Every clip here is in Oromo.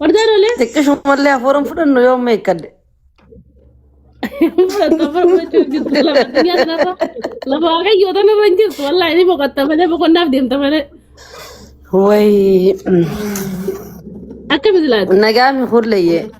وردان ولا تكشف مالي فورم فرن يوم ما يكد لما أجي أنا رنجت والله إني بقطع ملأ بكون نافدين تملأ وي أكمل لاد نجامي خور ليه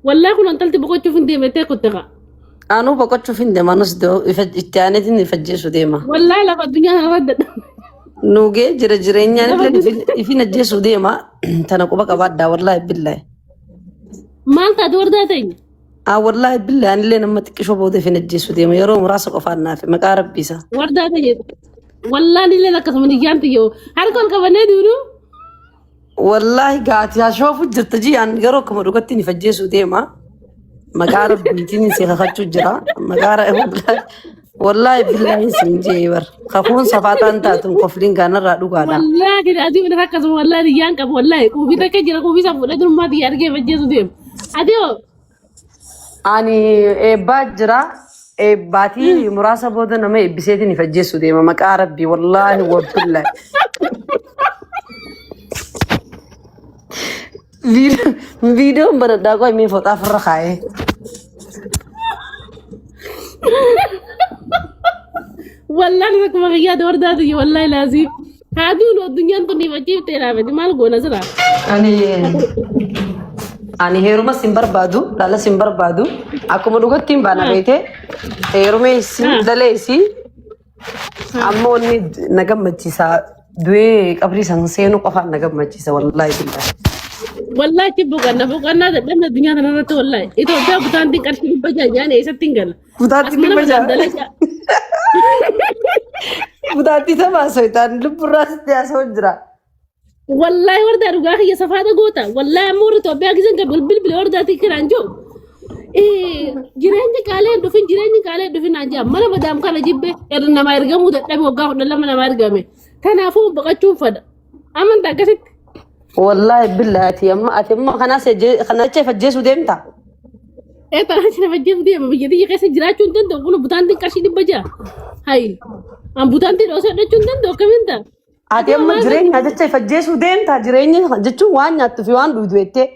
والله كنا نطلت بقول شوف انتي متى كنت غا أنا بقول شوف إن ما نصدق التاني دي نفجس وديما والله لا الدنيا ردت نوجي جرجرين يعني في نجس وديما تناقوا بقى بعد والله بالله ما أنت دور ذاتين والله بالله أنا اللي لما تكشف بودي في نجس وديما يروم راسك وفانا في مقارب بيسا ور ذاتين والله اللي لك من جانت يو هركون كمان دورو والله قاعد أشوف جرتجي عن جروك مرقتني فجس وديما مقارب بيتيني سيخا خدشو جرا مقارب والله بالله اسم جيبر خافون صفاتان تاتم قفلين كان الرادو قادا والله كده أدي من ركز والله ريان كاب والله كوبي تكجر كوبي سافو لا درما دي أرجع فجس وديم أديو أني باجرا باتي مراسة بودا نما بسيتني فجس وديما مقارب بي والله وبالله فيديو بردا کوئی می فوتا فرخاي والله لك ما غيا دور دادي والله لازم هادو الدنيا انتني وجيب تيرا بدي مال غو نزرا ani heruma simbar badu lala simbar badu aku meduga tim bana bete herume isi dale isi ammo ni nagam majisa due qabri sang senu qafa nagam majisa wallahi billah والله تبغى بقنا ده لما الدنيا أنا والله إذا أنت بتانتي كرشي بجا يعني إيش تنقل بتانتي بجا بتانتي سما سويتان لبراس تيا سوجرا والله ورد رجاخي يا سفادة قوتا والله أمور توبيا كذا قبل بل ورد تكرانجو إيه جيراني كالي دفين جيراني كالي دفين أنجام ما أنا بدام كلا جيبه إرنا ما يرجعوا ده تبي وقاه ولا ما أنا ما يرجعوا تنافو بقى تشوف هذا أما أنت كسيت والله بالله أتيما خناس شايف الجيش وديمتا إيه ترى شايف الجيش وديم بيجي قيس جراتون تندو كله بتانتي كرشي دي بجا هاي أم بتانتي روسة تندو تندو كمان تا أتيما جرين هذا شايف الجيش وديمتا جرين جتشو وان ياتفي وان دودويته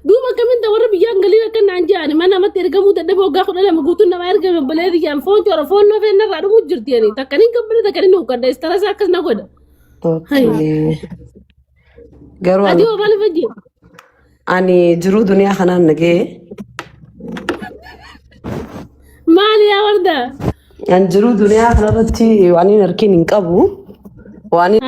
دوما كمان تا ورا بيجان قليلا كان عنجاني ما أنا ما ترجمو تدبو وقاخد أنا مقولتنا ما يرجع بلادي كان فون جرا فون ما في النار رادو مجرتيني تكانين قبل تكانين نوكر استرا ساكس نقول هاي قالوا أدي وبالي فجي أني جرو دنيا خنان نجي مالي يا وردة يعني جرو دنيا خنانتي واني نركين نكابو واني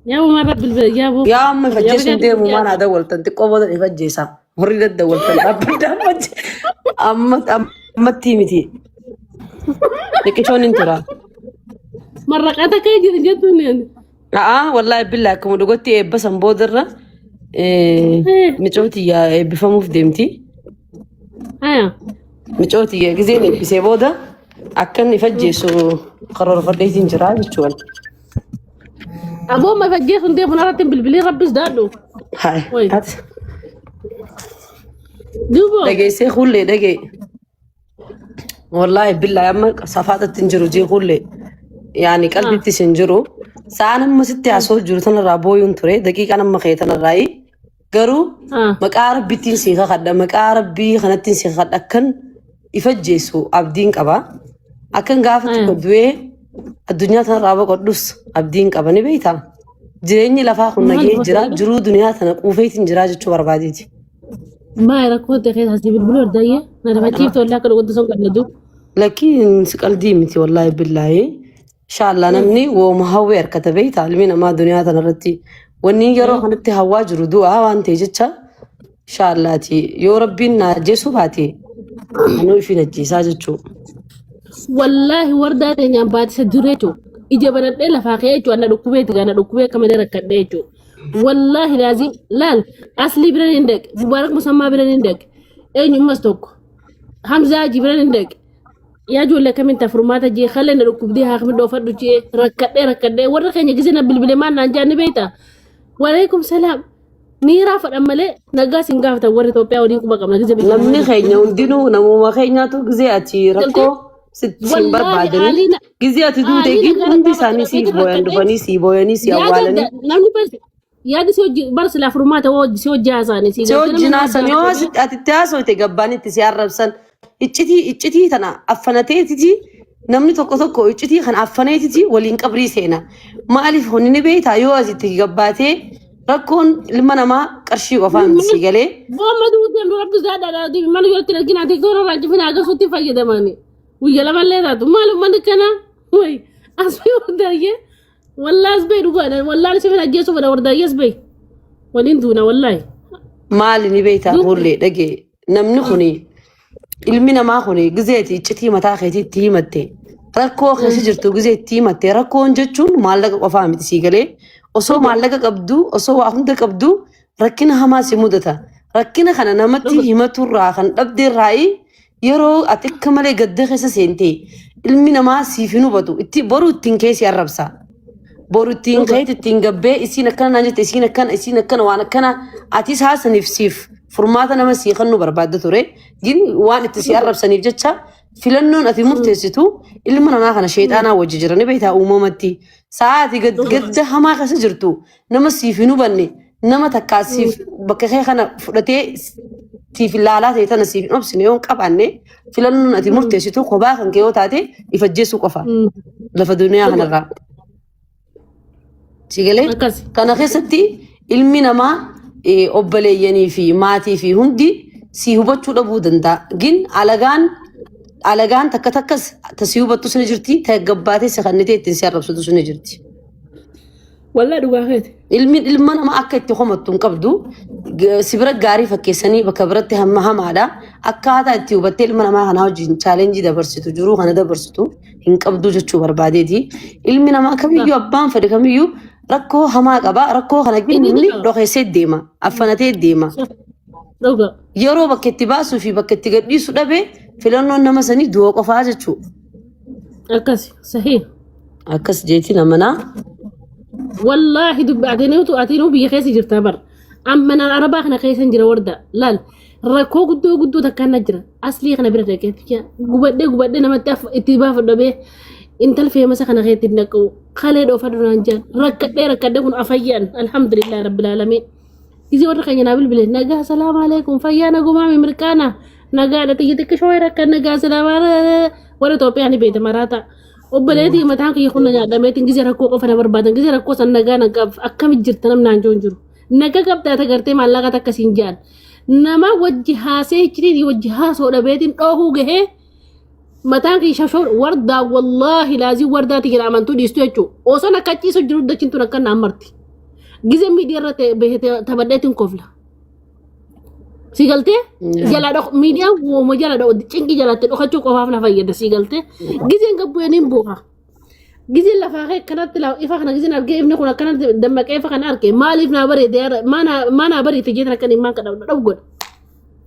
يا أبو مرة بالبلد يا أبو يا أمي فجيس ودي مو ما أنا دولت أنت قوة اللي فجيسها مريدة دولت أبدا فج أما تيمتي لكن شلون انترا مرة قاتك يجي جتوني والله بالله كم دقتي بس مبودرة متوتي يا بفهموا في دمتي متوتي يا جزيني بسيبودا أكن يفجسوا قرر فرديتين جرا بتشون أبو ما فجيت ندي منارة بالبلي ربي زدادو هاي هات دوبو دقي سي خولي دقي والله بالله أما صفات تنجرو جي خولي يعني قلبي تسنجرو سانا ما ستي أسول جرتنا رابو ينتري دقيقة أنا ما خيتنا الرأي قرو مقارب بيتين سيخا خدا مقارب بي خنتين سيخا خدا أكن يفجيسو أبدين كبا أكن قافت قدوه الدنيا تنا رابو قدوس أبدين كبا نبيتا جريني لفا خلنا جرا جرو دنيا تنا قوفيتين جرا جتشو برباديتي ما يركض تخيل حسني بالبلور دايه أنا ما تجيب تقول لك الوقت سون قدو لكن سكال ديمتي والله بالله إن شاء الله نمني ومهوير كتبي تعلمين ما دنيا تنرتي وني يروح نبتي هواج ردوها وانت جتشا إن شاء الله تي يا ربي نجسوا باتي أنا في نجي ساجتشو والله وردة تنيا بعد سدريتو إجا بنات لا فاقيتو أنا ركوبيت أنا ركوبيت كمان ركديتو والله لازم لا أصلي برا عندك مبارك مسمى برا عندك أي نمستوك حمزة جبرا عندك يا جول لك من تفرمات جي خلينا نركب دي هاك من دوفر دوجي ركدي ورا كان يجينا بالبل ما نجاني بيتا وعليكم سلام نيرا فدمله نغا سينغا توري توبيا ودين كو بقم نغزي نمني خينيا ودينو نمو ما خينياتو غزي اتي ركو سيمبر بادري غزي اتي دو دغي عندي ساني سي بوين دفني سي بويني سي اوالني yaadi si hojii barsi la furmaata hojii si hojii haasani si Si wajjin haasan yoo ati haasofte gabbaanitti si arrabsan iccitii tana affanateetiti namni tokko iccitii kan affaneetiti waliin qabrii seena maaliif honni ni beektaa yoo asitti gabbaatee rakkoon ilma namaa qarshii qofaa miti si galee. Muhammadu Hussein Rabbi Zaadadha mana yoo itti argina ati goora raajifina agarsuutti fayyadamani guyya lama illee taatu maalum manni kana way asbii wardaayee wallaahi asbii dhugaadha wallaahi si fina ajjeesuu fedha wardaayee asbii waliin duuna wallaahi. Maali ni beektaa hullee dhagee namni kuni ilmi namaa kuni gizeeti iccitii mataa keetiitti himatte rakkoo keessa jirtu gizeetti himatte rakkoon jechuun maallaqa qofaa miti si galee. Osoo maallaqa qabdu osoo waa hunda qabdu rakkina hamaa si mudata rakkina kana namatti himaturraa kan dhabdeerraa yeroo ati akka malee gadda keessa seente ilmi namaa siif hin hubatu itti boru ittiin keessi arrabsa boru ittiin keeti ittiin gabbee isiin akkana naan jette isiin akkana waan akkana atis haasaniif siif furmaata nama sii kennu barbaadda ture gin waan itti si arrabsaniif jecha filannoon ati murteessitu ilma namaa kana sheexaanaa wajji jira ni beektaa uumamatti sa'aati gadda hamaa keessa jirtu nama siif hin hubanne nama takkaasiif bakka kee kana fudhatee siif ilaalaa ta'e tana siif hin obsine yoo hin qabaanne filannoon ati murteessitu kophaa kan kee yoo taate ifajjeessuu qofa lafa duniyaa kanarraa. Sigalee kana keessatti ilmi namaa obboleeyyanii fi maatii fi hundi si hubachuu dhabuu danda'a. Gin alagaan takkas tasii hubattu sun jirti ta'e gabbaatee si kannitee ittiin si arrabsatu sun jirti. Wallaahi dhugaa keeti. Ilma namaa akka itti homattu hin qabdu si bira gaarii fakkeessanii bakka biratti hamaadha. Akkaataa itti hubattee ilma namaa kanaa wajjin chaalenjii dabarsitu jiruu kana dabarsitu hin qabdu jechuu barbaadeeti. Ilmi namaa kamiyyuu abbaan fedhe kamiyyuu rakkoo hamaa qaba rakkoo kana inni dhokeessee deema affanatee deema. Yeroo bakka itti baasuu fi bakka itti gadhiisu dhabe filannoon nama sanii du'a qofaa jechuudha. Akkas sahii. Akkas jeetiin amanaa. Wallaahi atiinuu biyya keessa jirta bar ammanaan arabaa kana keessa jira warda laal rakkoo guddoo takkaan jira aslii kana bira dhaqeetti gubadhee namatti itti baafadhabee intal feemasa kana keetti naqu kalee dhoofa duraan jaan rakkadhee kun afayyaan alhamdulillah rabbil alamin isi warra keenya naa bilbile nagaa salaamu alaikum fayyaa nagumaa mirkaana nagaa dhati xiqqi shooyi rakkan nagaa salaamu warra Itoophiyaa ni beekama raata obboleetii mataan kiyya kun nyaadhameetiin gisee rakkoo qofa na barbaadan gisee rakkoo san nagaa nagaaf akkamitti jirta namnaan joon jiru naga qabdaa tagartee maallaqa akkasiin jaan nama wajji haasee hiccitii wajji haasoo dhabeetiin dhoohuu gahee mataan kiyya shashoo wardaa wallaahi laazii wardaati jedha amantuu dhiistu jechuudha osoo akka ciisu jiru dachiin tun akka naan marti gisee miidiyaa irra taphadheetiin kofla. Sigalte jala dok media wo jala dok cingi jala te dokachuu qofaaf la fayyada sigalte giseen gabbu'aniin buufa giseen lafa kee kanatti la ifa kana giseen argee ifni kun akkanatti dammaqee ifa kana argee maaliif naa bareede maana bareete jeetan akkan himaan kadha dhabu godha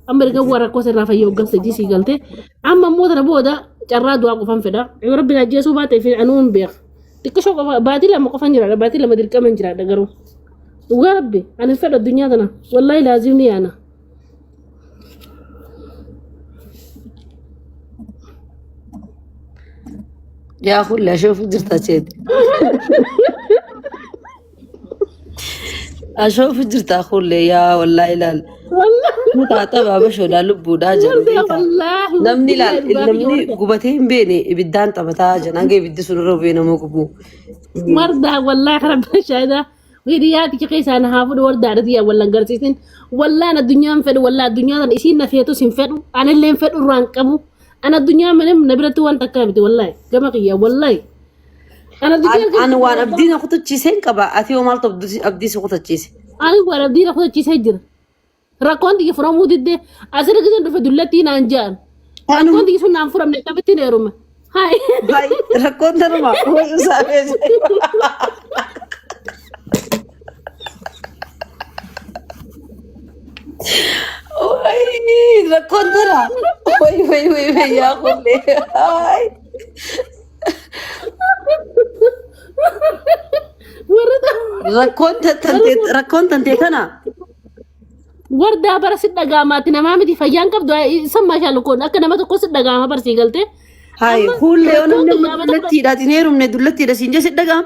amma erga warra kosa irraa fayyoo gabsa ji sigalte amma immoo tana booda carraa du'aa qofan fedha yoo rabbi ajjeesuu baate fi anuun beek xiqqishoo qofa baatii lama qofan jiraadha baatii lama dirqaman jiraadha garuu dhugaa rabbi ani fedha addunyaa tana wallaahi laazimni yaana. يا أخوي أشوف جرتها شيء أشوف جرتها أخوي يا والله لا متعطبة بشو لا لبو داجر نمني لا نمني قبتين بيني بدان طبتها جناقي بدي سنرو بينه مو قبو مرضى والله رب شاهدة ويدياتي قيس أنا هافد ورد عرضية ولا قرسيسين ولا أنا الدنيا مفد ولا الدنيا أنا إسينا فيتو سنفدو أنا اللي مفدو رانكبو أنا الدنيا من نبرت وان تكابتي والله كما قيا والله أنا وان أبدي ناخذ الشيسين كبا أثيو مالت أبدي سقط الشيس أنا وان أبدي ناخذ الشيس هجر راكون تيجي فرامو ضد أصير كذا نفد دلتي نانجان راكون تيجي سون نام فرام نكابتي نيروم هاي راكون ترى هو يسافر وي راكون ترى وي يا خلي هاي راكون تنتي كنا وردا برس الدغامات نمامتي فيان كبدو سما شالكون اكنا ما تقص الدغاما برسي قلتي هاي كل يوم دلتي داتي نيرم ندلتي دسينجا الدغام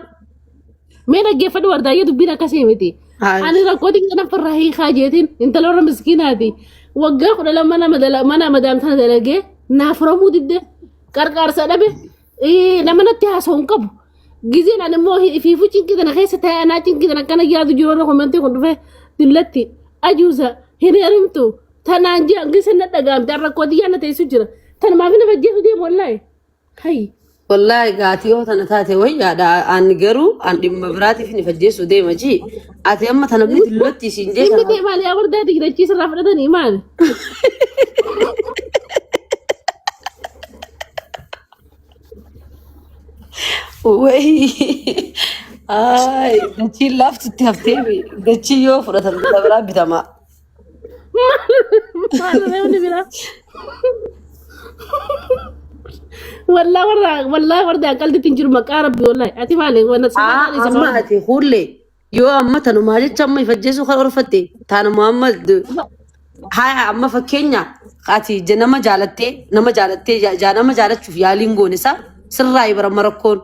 مين اجي فد وردا يدبينا كسيمتي هاي أنا ركوتي أنا فرحي خاجتين أنت لو مسكيناتي وقع خد لما أنا مدام ثنا دلقة نافرمو ضد كركار سلبي إيه لما نتيها سونكب جزين أنا مو في فوتين كده أنا خيسة أنا تين كده أنا كان جاد جورنا كمان تكون في دلتي أجوزا هنا رمتو ثنا أنجي أنجسنا دعام ترى ركوتي أنا تيسوجرا ثنا ما فينا بجيه دي والله هاي والله قاتيو تنتاتي ويا دا أن جرو أن مبراتي في نفجيسو دي ماجي أتي أما تنبني دلوقتي سنجي إنت كيف مالي أقول ده تيجي تجيس الرافع ده نيمان وي آي دتشي لافت تهفتيبي دتشي يوفر تنبرا بتما ما أنا بلا والله ورده أكلت تنجر مكارب والله أتي مالي وأنا سمعت أما أتي خولي يو أما تنو مالي تشمي فجيسو خرفتي تانو محمد هاي أما فكينيا قاتي جنما جالتي نما جالتي جانما جالت شوف يالينغو نسا سراي برا مركون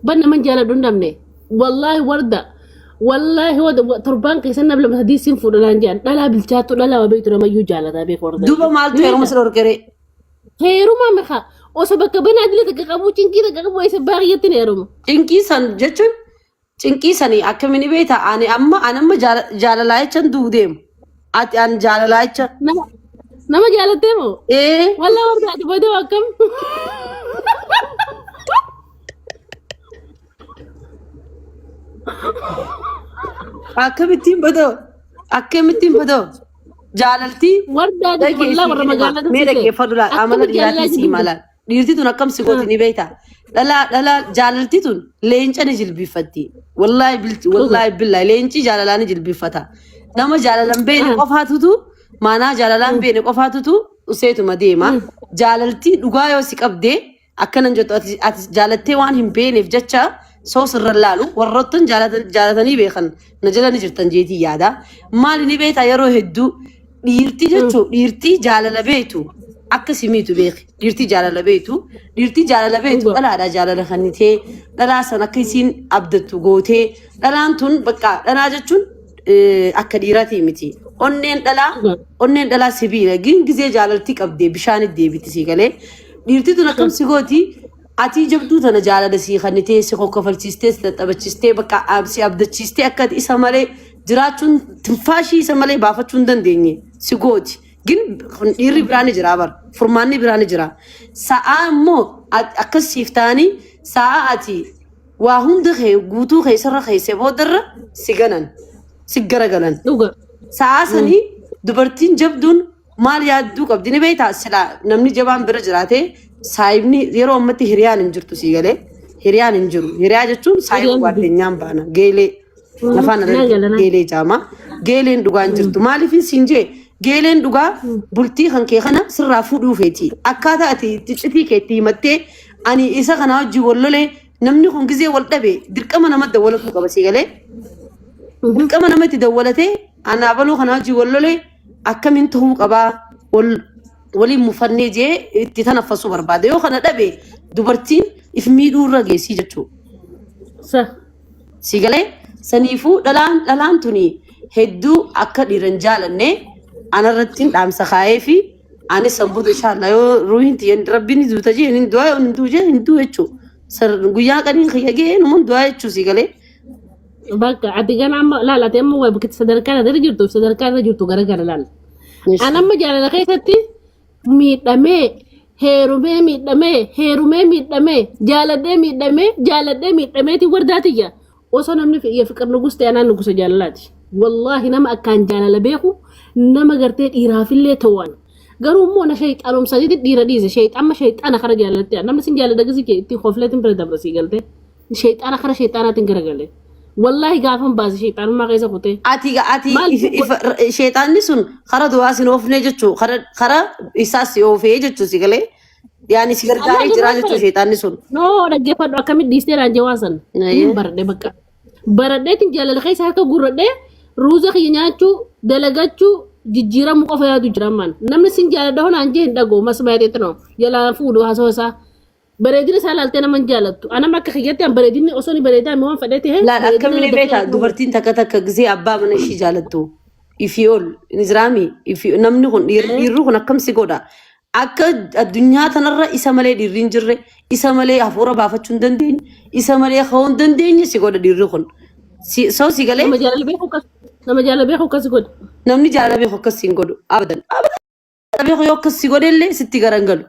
بنا من جالا دندمني والله ورده والله هو تربان كيسنا بلا حديثين فودلان جان لا بالشاتو لا وبيتو ما يو جالا دا بيك ورده دوبا مالتو يرو مسلور كري هيرو ما مخا وسبك بنا دلت كقبو تشنكي كقبو ايس باغيتين هيرو cinqii san jechuun cinqii sanii akkamiin beektaa ani amma jaalalaayichan duudeemu ati an jaalalaayicha nama jaalatteemo والله ورده ati badoo akkam akkamittiin badoo jaalaltii ورده والله ورا مقالة mee dhaggeeffadhu laal amala dhiyaatii sii malaan dhiirtii tun akkam si gooti ni beektaa dhalaa jaalaltii tun leenca ni jilbiffatti wallaahi billaahi leenci jaalalaa ni jilbiffata nama jaalalan beene qofaatutu maanaa jaalalaan beene qofaatutu useetuma deema jaalaltii dhugaa yoo si qabdee akkanan jettu ati jaalattee waan hin beeneef jecha soo sirra laalu warroottan jaalatanii beekan na jala ni jirtan jeetii yaada maali ni beektaa yeroo hedduu dhiirtii jechuun dhiirtii jaalala beektu akka simiitu beeki dhiirtii jaalala beektu dhalaadhaa jaalala kannitee dhalaa san akka isiin abdattu gootee dhalaan tun bakka dhalaa jechuun akka dhiiratii miti onneen dhalaa sibiila gingizee jaalaltii qabdee bishaanitti deebiti sii galee dhiirtii tun akkam si gooti ati jabduu tana jaalala sii kannitee si kokkofalchiistee si taphachistee bakka si abdachiistee akka isa malee jiraachuun tinfaashii isa malee baafachuu hin dandeenye si gooti. Gin dhiirri biraan ni jira bar furmaanni biraan ni jira sa'a immoo akkas siiftaanii sa'a ati waa hunda kee guutuu keessarra keessee boodarra si ganan si garagalan sa'a sanii dubartiin jabduun maal yaadduu qabdi ni beektaa silaa namni jabaan bira jiraate saayibni yeroo ammatti hiriyaan hin jirtu sii galee hiriyaan hin jiru hiriyaa jechuun saayib waaddenyaan baana geelee afaan geelee jaama geeleen dhugaan jirtu maaliif siin jee geeleen dhugaa bultii kan kee kana sirraa fuudhuu feeti akkaataa ati ticcitii keetti himattee ani isa kana wajjin wallolee namni kun gizee wal dhabe dirqama namatti dawwalatu qaba sii galee dirqama namatti dawwalatee ana abaluu kana wajjin wallolee akkamiin ta'uu qabaa waliin mufannee jee itti tanaffasuu barbaada yoo kana dhabe dubartiin if miidhuu irra geessii jechuudha. Sii galee saniifuu dhalaan tuni hedduu akka dhiiran jaalannee anarrattiin dhaamsa kaayee fi ani sambuutu inshallah yoo ruuhin tiyyan rabbiin duuta jee hin du'aa hin du'u jee hin du'u jechuudha. Guyyaa qadiin kiyyagee namoonni du'aa jechuu sii galee. Bakka ati gana amma laalate amma waa bakka sadarkaa irra jirtu garagara laala. An amma jaalala keessatti miidhamee heerumee miidhamee jaaladhee miidhameeti wardaatiyya osoo namni fiqir nugus ta'e anaan nugusa jaalalaati. Wallaahi nama akkaan jaalala beeku nama gartee dhiiraafillee ta'uun garuu immoo na shayxaanumsaniiti dhiira dhiise shayxaana kara jaalatti namni sin jaalala gisi kee itti hofleetiin bira dabra sii galte shayxaana kara shayxaanaatiin garagalee. والله قافن باز شيطان ما غيظ قوتي شيطان نسون خرد واسن اوفني جچو خرا اساس اوفي جچو سيغلي يعني سيغر جاري جرا جچو شيطان نسون نو دغه فدو كم ديستي ران جواسن برد بقى برد تنجل الخيس هكا غرد روزه خينياچو دلغچو ججيرا مقفيا دو جرمان نمن سنجال دهون انجه دغو مسبايت نو يلا فودو حسوسا bareedina isaa laaltee nama hin jaalattu. Ana makka kiyyatti an bareedinni osoo ni bareedaa mi waan fedhate لا أكمل بيتها دبرتين تكتك جزي أبا من الشيء جالتو يفيول نزرامي يفي نمني هون يروح نكم سيقودا أكد الدنيا تنرى إسماعيل يرينجر إسماعيل هفورا بافتشون دندين إسماعيل خون دندين سيقودا يروحون سو سيقالي nama jala beeku kas god نمني جالا بيخو كسين قدو أبدا بيخو يو كسي قدو اللي ستي غرانقلو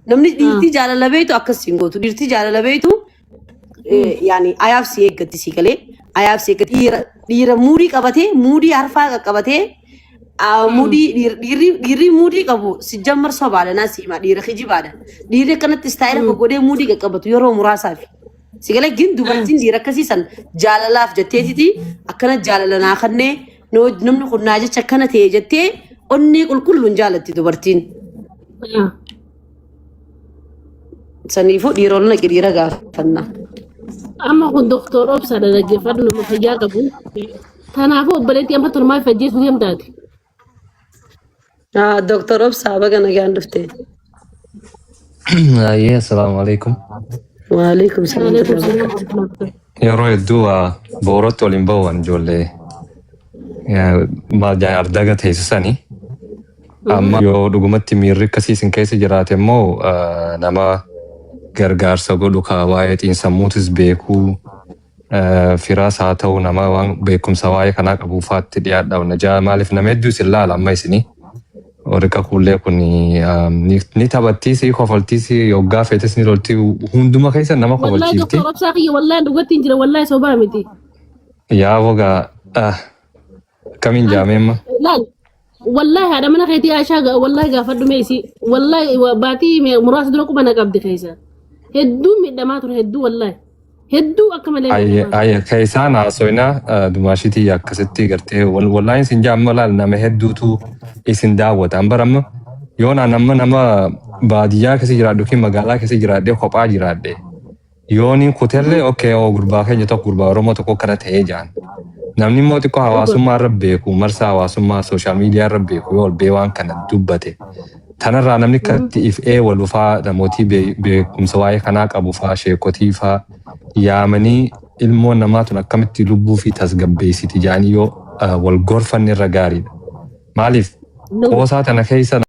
نمني ديرتي جالا لبيتو أكسين قدو ديرتي جالا لبيتو يعني أياب سيك قد سيقالي أياب سيك قد دير مودي قبته مودي عرفا قبته مودي ديري مودي قبو سجمر صبالة ناسي ما دير خجي بادا دير كانت تستايل فقودي مودي قبته يورو مراسافي سيقالي جن دوبرتين دير كسيسان جالا لاف جتيتي أكنا جالا لنا خدني نمني خدناجة چكنا تيجتي أني كل جالتي دوبرتين سنيفو ديرولنا كديرا غافنا amma kun doktor obsa da dhaggeeffadhu nama fayyaa qabu. Kanaafuu obboleettii amma turmaa fajjeessu deemtaati. دكتور أبصر بقى أنا قاعد دفتي يا السلام عليكم. وعليكم السلام Waalaikum ورحمة الله. salaam wa rahmatullahi. yeroo hedduu boorottu waliin ba'uun ijoollee maal jaa ardaga teessisanii amma yoo dhugumatti miirri akkasiisin keessa jiraate immoo nama gargaarsa godhu kaa waa'ee xiinsammuutis beekuu firaas haa ta'u nama waan beekumsa waa'ee kanaa qabuufaatti dhiyaadha. Jaa maaliif nama hedduu isin laala amma isinii Orika kulle kuni ni taphattiisi kofaltiisi yoggaa feetes ni lolti hunduma keessa nama Wallahi kofalchiifti. doktor obsa kiyya wallahi dhugatti hin jira wallahi sobaa miti. Yaa wogaa kamiin jaameemma. Laal wallahi haadha mana keetii Aishaa wallahi gaafadhu meesi wallahi baatii muraasa dura qubana qabdi keessa. Hedduu miidhamaa ture hedduu wallahi. Hedduu akka malee miidhamaa. Ayya keessaan haasoyna dumaashitii akkasitti gartee wallahi isin jaamma laal nama hedduutu isin daawwata. Ambaramma yoona nama baadiyyaa keessa jiraadhu ki magaalaa keessa jiraadhee kophaa jiraadhe. Yooni kutellee okay gurbaa keenya tokko gurbaa Oromoo tokko kana ta'ee jaan. Namni immoo xiqqoo hawaasummaa irra beeku marsaa hawaasummaa sooshaal miidiyaa irra beeku yoo olbee waan kana dubbate. Tanarraa namni katti if'ee walufaa namootii beekumsa waa'ee kanaa qabu faa sheekotii faa yaamanii ilmoon namaa tun akkamitti lubbuu fi tasgabbeessiti jaanii yoo wal gorfanne irra gaariidha. Maaliif qoosaa tana keessa